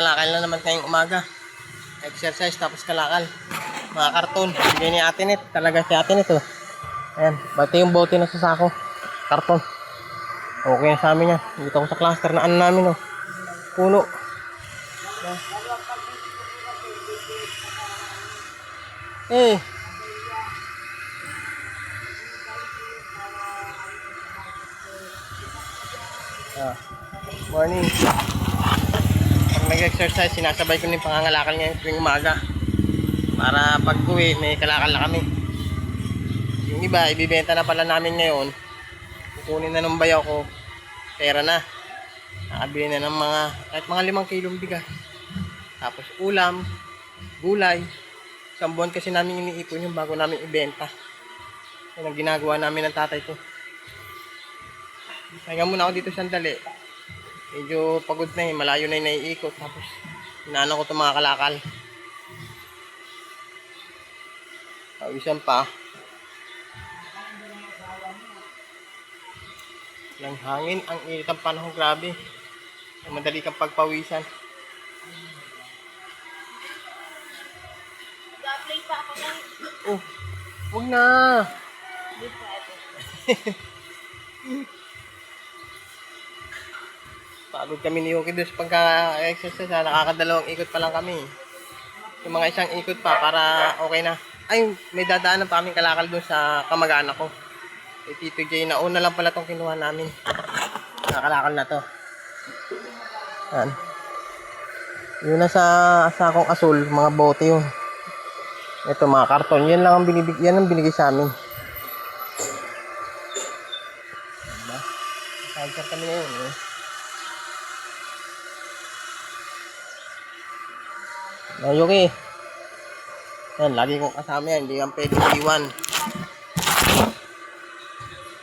Kalakal na naman ngayong umaga. Exercise tapos kalakal. Mga karton. Bigay ni Ate Net. Talaga si Ate Net oh. Ayan. Bati yung bote na sa sako. Karton. Okay na sa amin yan. Dito ko sa cluster na ano namin oh. Puno. Eh. Morning. Pag nag-exercise, sinasabay ko yung pangangalakal ngayon tuwing umaga. Para pag uwi, may kalakal na kami. Yung iba, ibibenta na pala namin ngayon. Kukunin na ng bayaw ko. Pera na. Nakabili na ng kahit mga 5 kilong bigas. Tapos ulam, gulay. Isang buwan kasi namin iniipon yung bago namin ibenta. Yan ang ginagawa namin ng tatay ko. Kaya muna ako dito sandali. Medyo pagod na malayo na yung naiikot. Tapos inaano ko itong mga kalakal. Pawisan pa. Ng hangin, ang init ang panahon, grabe. Madali kang pagpawisan. Ga-play pa ako ng... Oh, huwag na. Pagod kami ni Yuki doon sa pagka-exercise. Nakakadalawang ikot pa lang kami. Yung mga isang ikot pa para okay na. Ay, may dadaanan pa kaming kalakal doon sa kamag-anak ko. Kay Tito J. Nauna lang pala itong kinuha namin. Nakakalakal na to. Yan. Yun na sa sakong asul, mga bote yun. Ito mga karton. Yan lang ang binigay sa amin. Diba? Kaya kami na yun eh. Yuki. Yan, lagi kong kasama yan. Hindi kang pwede iwan.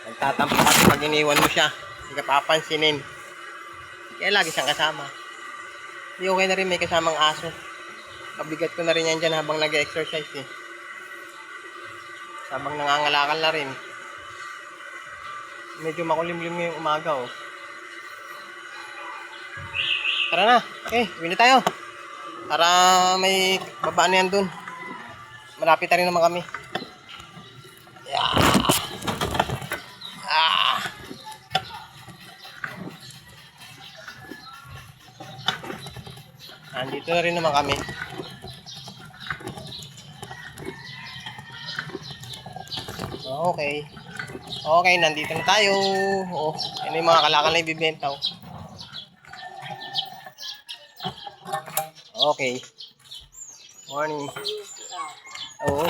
Nagtatampo kasi pag iniwan mo siya. Hindi ka papansinin. Kaya lagi siyang kasama. Hindi okay na rin may kasamang aso. Kabigat ko na rin yan dyan habang nag-exercise eh. Habang nangangalakal na rin. Medyo makulimlim ngayong umaga oh. Tara na. Okay, uwi na tayo. Para may babaan na yan dun. Malapit na rin naman kami. Yeah. Andito na rin naman kami. Okay. Okay, nandito na tayo. Oh, yan yung mga kalakal na ibibenta. Oh. Okay. Morning. Oo.